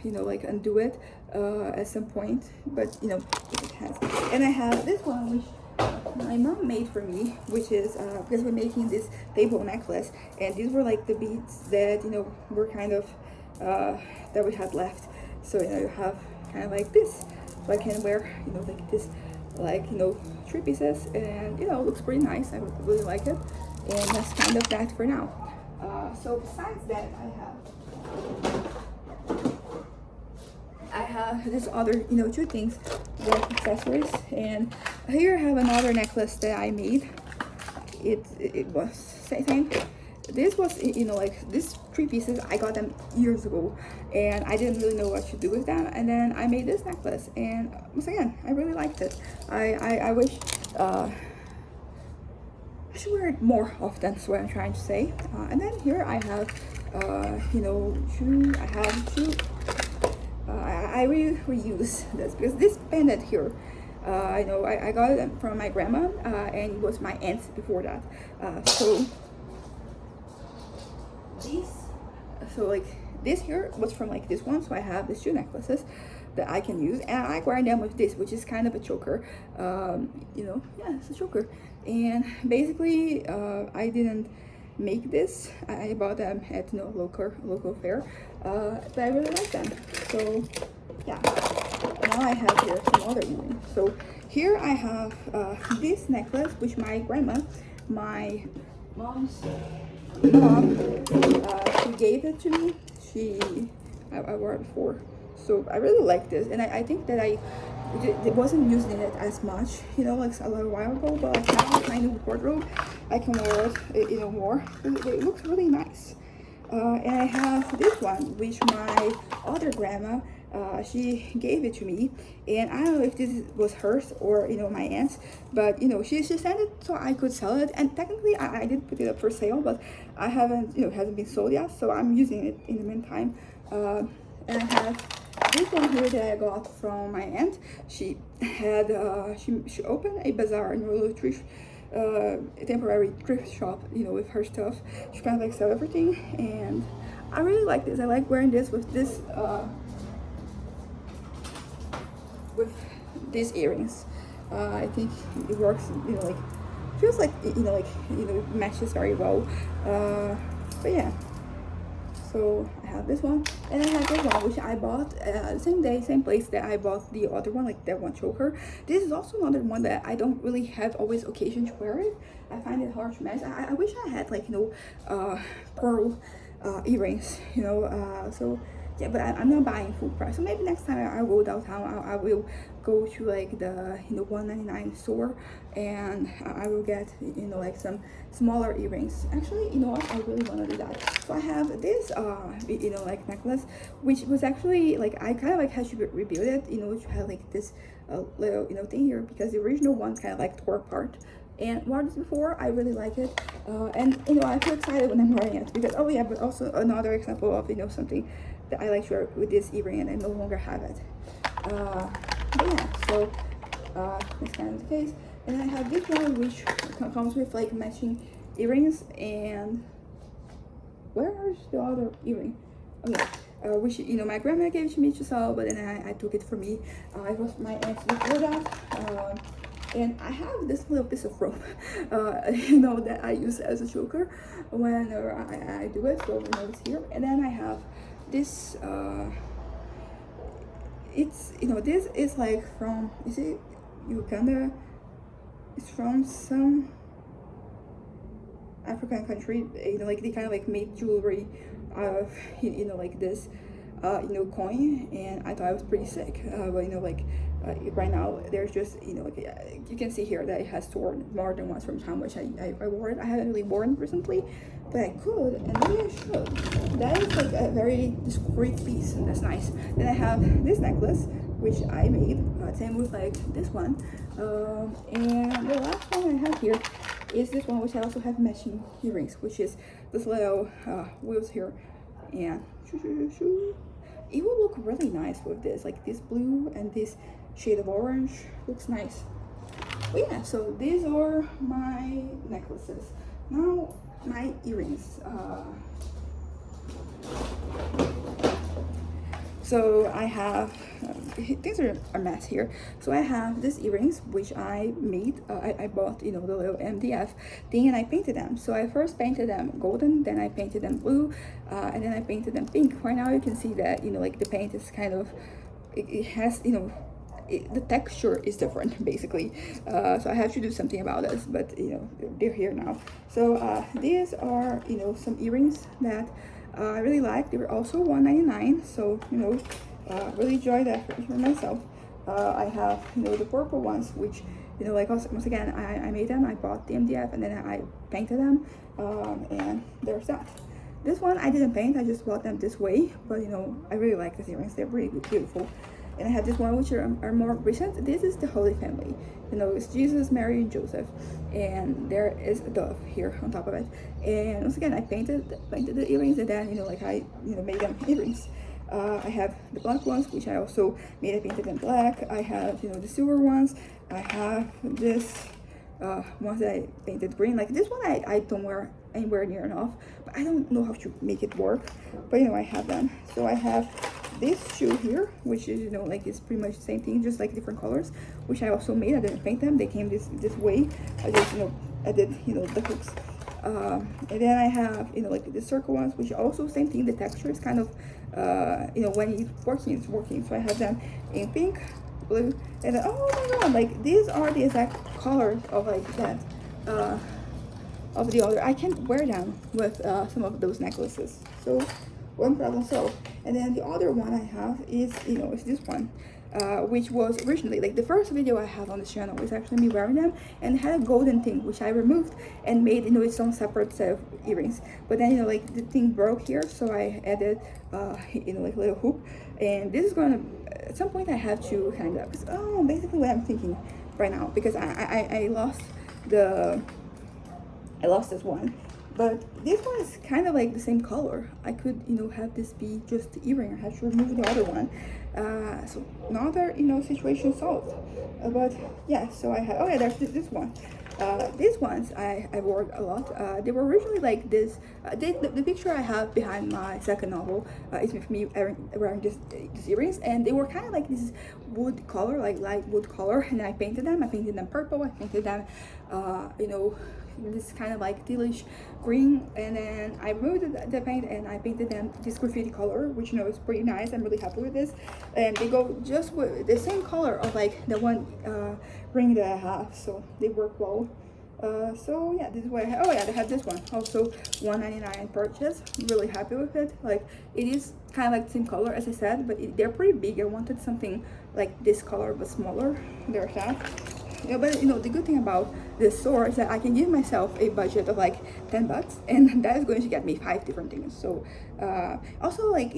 like undo it at some point, but it has. And I have this one, which my mom made for me, which is because we're making this table necklace, and these were like the beads that were kind of that we had left. So you have kind of like this, so I can wear like this, like 3 pieces, and it looks pretty nice. I really like it, and that's kind of that for now. So besides that, I have this other 2 things, like accessories, and here I have another necklace that I made. It was same. This was like these 3 pieces. I got them years ago, and I didn't really know what to do with them. And then I made this necklace, and once again, I really liked it. I wish I should wear it more often. That's what I'm trying to say. And then here I have two. I reuse this because this pendant here, I got it from my grandma, and it was my aunt's before that. Like this here was from like this one. So I have these 2 necklaces that I can use, and I wear them with this, which is kind of a choker. Yeah, it's a choker. And basically, I didn't make this. I bought them at local fair, but I really like them. So yeah. Now I have here some other earrings. So here I have this necklace, which my grandma, my mom's mom, she gave it to me. I wore it before, so I really like this, and I think that I wasn't using it as much, like a little while ago, but like now with my new wardrobe, I can wear it, more. It looks really nice. And I have this one, which my other grandma, she gave it to me, and I don't know if this was hers or my aunt's, but she sent it so I could sell it. And technically I did put it up for sale, but I haven't, it hasn't been sold yet, so I'm using it in the meantime. And I have this one here that I got from my aunt. She had she opened a bazaar in a little thrift, temporary thrift shop, with her stuff. She kind of like sell everything, and I really like this. I like wearing this with this with these earrings. I think it works, like feels like it matches very well. But yeah. So I have this one, and I have this one, which I bought the same day, same place that I bought the other one, like that one choker. This is also another one that I don't really have always occasion to wear it. I find it hard to match. I wish I had like pearl earrings, so yeah, but I'm not buying full price. So maybe next time I go downtown, I will go to like the $1.99 store, and I will get like some smaller earrings. Actually, what, I really want to do that. So I have this like necklace, which was actually like I kind of like had to rebuild it, to have like this little thing here, because the original one kind of like tore apart. And wore this before, I really like it, and I feel excited when I'm wearing it, because oh yeah, but also another example of something that I like to wear with this earring, and I no longer have it. But yeah, so that's kind of the case. And I have this one, which comes with like matching earrings. And where's the other earring? Okay, which my grandma gave it to me to sell, but then I took it for me. It was my aunt's before that. And I have this little piece of rope, that I use as a choker whenever I do it. So it's here. And then I have this. It's this is like from, is it Uganda? It's from some African country. You know, like they kind of like made jewelry out of like this coin, and I thought it was pretty sick. But like right now there's just like you can see here that it has stored more than once from how much I wore it. I haven't really worn it recently, but I could, and maybe I should. That is like a very discreet piece, and that's nice. Then I have this necklace, which I made, same with like this one, and the last one I have here is this one, which I also have matching earrings, which is this little wheels here, and it will look really nice with this, like this blue and this shade of orange looks nice. But yeah, so these are my necklaces. Now my earrings. So I have, things are a mess here. So I have these earrings, which I made, I bought, the little MDF thing, and I painted them. So I first painted them golden, then I painted them blue, and then I painted them pink. Right now you can see that, like the paint is kind of, it has, the texture is different basically. So I have to do something about this, but they're here now. So these are, some earrings that I really like. They were also $1.99, so really enjoy that for myself. I have the purple ones, which like once again I made them. I bought the MDF and then I painted them, and there's that. This one I didn't paint, I just bought them this way, but I really like these earrings. They're really beautiful. And I have this one, which are more recent. This is the Holy Family. It's Jesus, Mary, and Joseph, and there is a dove here on top of it. And once again, I painted the earrings, and then like I made them earrings. I have the black ones, which I also made. I painted them black. I have the silver ones. I have this ones that I painted green. Like this one, I don't wear anywhere near enough, but I don't know how to make it work. But I have them. So I have this shoe here, which is like it's pretty much the same thing, just like different colors, which I also made. I didn't paint them, they came this way. I just I did the hooks, and then I have like the circle ones, which also same thing. The texture is kind of when it's working. So I have them in pink, blue, and then, oh my god, like these are the exact colors of like that of the other. I can wear them with some of those necklaces, so one problem solved. And then the other one I have is is this one, which was originally like the first video I have on this channel was actually me wearing them, and it had a golden thing which I removed and made its own separate set of earrings. But then like the thing broke here, so I added like a little hoop, and this is gonna at some point I have to hang up. Basically what I'm thinking right now, because I lost this one. But this one is kind of like the same color. I could, have this be just the earring. I have to remove the other one. So another, situation solved. But yeah, so I have, oh yeah, there's this one. These ones I wore a lot. They were originally like this. The picture I have behind my second novel is with me wearing these earrings, and they were kind of like this wood color, like light wood color. And then I painted them. I painted them purple. I painted them, this kind of like tealish green, and then I removed the paint and I painted them this graffiti color, which is pretty nice. I'm really happy with this, and they go just with the same color of like the one ring that I have, so they work well. So yeah, this is what I have. Oh yeah, they have this one also, $1.99 purchase. Really happy with it. Like it is kind of like the same color as I said, but they're pretty big. I wanted something like this color but smaller. There's that. But the good thing about this store is that I can give myself a budget of like $10, and that is going to get me 5 different things. So also like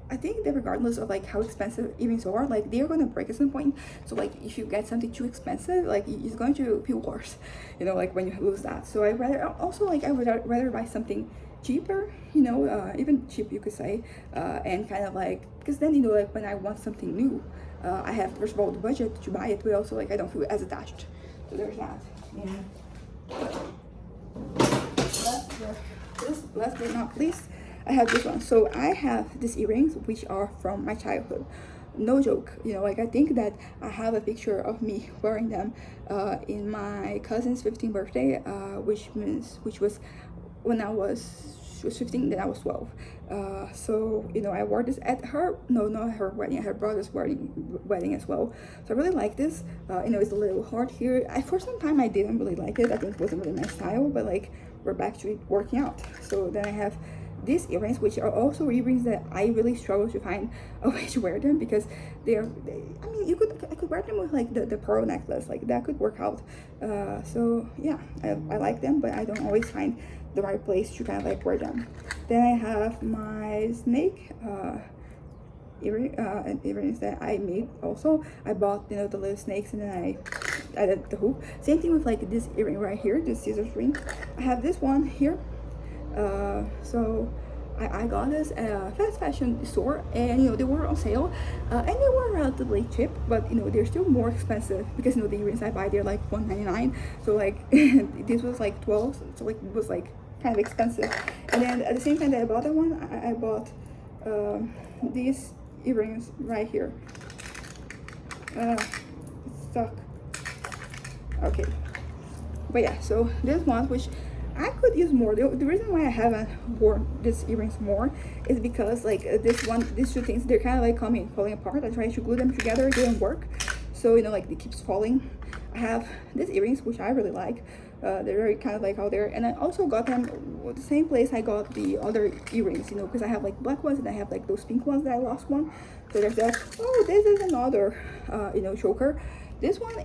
I think that regardless of like how expensive earrings are, like they're going to break at some point. So like if you get something too expensive, like it's going to feel worse, like when you lose that. So I would rather buy something cheaper, even cheap you could say, and kind of like, because then like when I want something new, I have first of all the budget to buy it, but also like I don't feel as attached. So there's that. And last but not least, I have this one. So I have these earrings which are from my childhood. No joke, like I think that I have a picture of me wearing them in my cousin's 15th birthday, which was when I was she was 15, then I was 12. So you know, I wore this at her, no, not her wedding, at her brother's wedding as well. So I really like this. You know, it's a little hard here. For some time I didn't really like it. I think it wasn't really my style, but like we're back to it working out. So then I have these earrings, which are also earrings that I really struggle to find a way to wear them, because I mean, I could wear them with like the pearl necklace, like that could work out. So yeah, I like them, but I don't always find the right place to kind of like wear them. Then I have my snake earrings that I made also. I bought, you know, the little snakes, and then I added the hoop. Same thing with like this earring right here, this scissors ring. I have this one here. So I got this at a fast fashion store, and you know, they were on sale, and they were relatively cheap, but you know, they're still more expensive, because you know, the earrings I buy, they're like $1.99, so like this was like 12, so like it was like kind of expensive. And then at the same time that I bought that one, I bought these earrings right here. It's stuck. Okay, but yeah, so this one, which I could use more. The reason why I haven't worn these earrings more is because like these two things, they're kind of like falling apart. I tried to glue them together, it didn't work. So you know, like it keeps falling. I have these earrings, which I really like. They're very kind of like out there, and I also got them at the same place I got the other earrings, you know, because I have like black ones and I have like those pink ones that I lost one. So there's that. Oh, this is another you know, choker. This one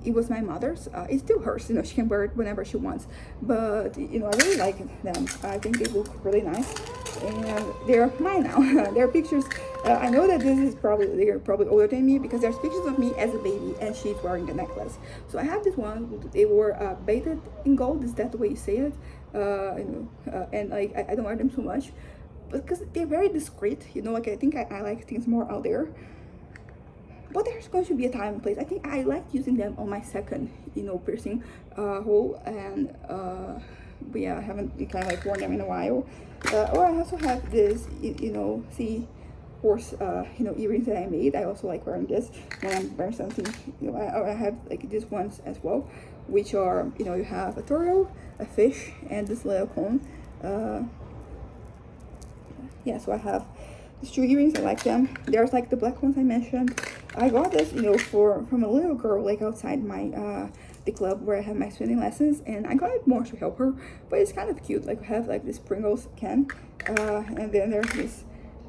it was my mother's. It's still hers, you know, she can wear it whenever she wants, but you know, I really like them. I think they look really nice, and they're mine now. There are pictures. I know that they're probably older than me, because there's pictures of me as a baby and she's wearing the necklace. So I have this one. They were bathed in gold. Is that the way you say it? You know, and like I don't wear them so much because they're very discreet, you know, like I think I like things more out there. But there's going to be a time and place. I think I like using them on my second, you know, piercing hole, and but yeah, I haven't kind of like worn them in a while. Or I also have this, you know, horse, you know, earrings that I made. I also like wearing this when I'm wearing something. You know, I have like these ones as well, which are, you know, you have a turtle, a fish, and this little cone. Yeah, so I have these two earrings. I like them. There's like the black ones I mentioned. I got this, you know, from a little girl, like outside my the club where I have my swimming lessons, and I got it more to help her, but it's kind of cute. Like, we have like this Pringles can, and then there's this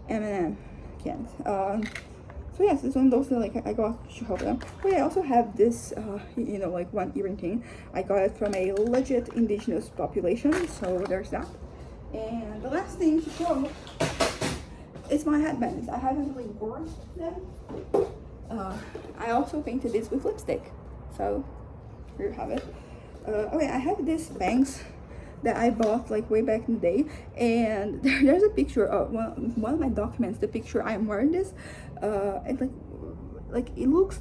M&M can. So yes, it's one of those that like I got to help them. But I also have this, you know, like one earring thing. I got it from a legit indigenous population, so there's that. And the last thing to show is my headbands. I haven't really worn them. I also painted this with lipstick, so here you have it. Okay, I have these bangs that I bought like way back in the day, and there's a picture of one of my documents, the picture I'm wearing this, and like it looks,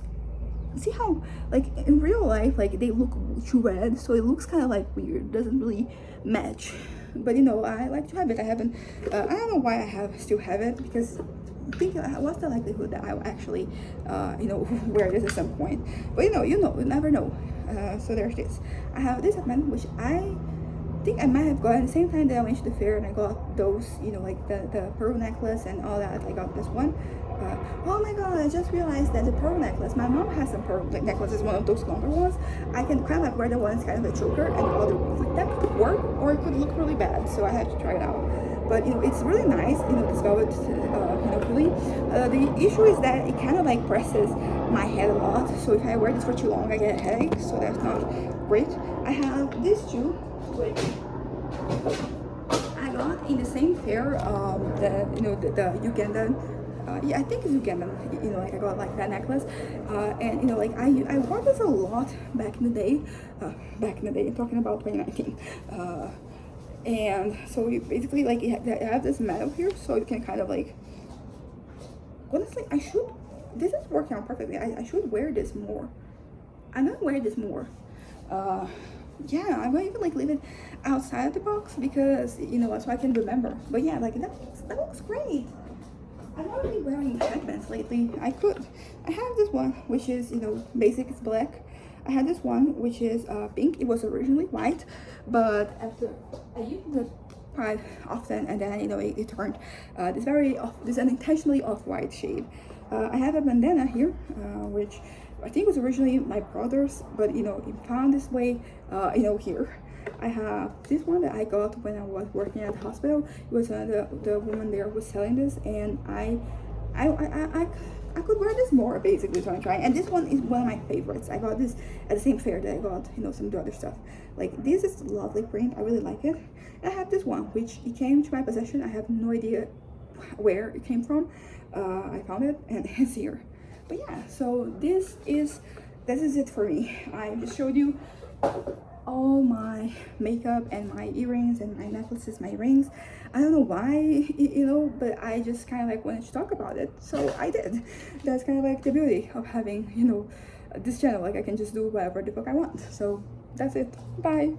see how like in real life like they look too red, so it looks kind of like weird, doesn't really match. But you know, I like to have it. I haven't I don't know why I still have it, because I think what's the likelihood that I will actually you know, wear this at some point. But you never know. So there's this. I have this headband, which I think I might have gotten the same time that I went to the fair, and I got those, you know, like the pearl necklace and all that. I got this one. Oh my god, I just realized that the pearl necklace, my mom has some pearl necklaces, one of those longer ones. I can kind of like wear the ones kind of a choker, and the other ones like that could work, or it could look really bad, so I have to try it out. But you know, it's really nice, you know, this velvet, you know, really. The issue is that it kind of like presses my head a lot, so if I wear this for too long I get a headache, so that's not great. I have these two, which I got in the same fair, you know, the Ugandan, yeah, I think it's Ugandan, you know, like I got like that necklace, and you know, like I wore this a lot back in the day, I'm talking about 2019, and so you basically like you have this metal here, so you can kind of like, honestly, this is working out perfectly. I should wear this more. I'm gonna wear this more. Yeah, I'm gonna even like leave it outside the box, because you know, so I can remember. But yeah, like that looks great. I'm not really wearing headbands lately. I have this one, which is, you know, basic, it's black. I had this one which is pink. It was originally white, but after I used quite often, and then it turned this unintentionally off-white shade. I have a bandana here, which I think was originally my brother's, but it found this way, here. I have this one that I got when I was working at the hospital. It was the woman there was selling this, and I could wear this more, basically, so I'm trying. And this one is one of my favorites. I got this at the same fair that I got, some of the other stuff. Like, this is a lovely print. I really like it. And I have this one, which it came to my possession. I have no idea where it came from. I found it, and it's here. But yeah, so this is it for me. I just showed you all my makeup and my earrings and my necklaces, my rings. I don't know why, but I just kind of like wanted to talk about it, so I did. That's kind of like the beauty of having, this channel. Like, I can just do whatever the fuck I want. So that's it. Bye.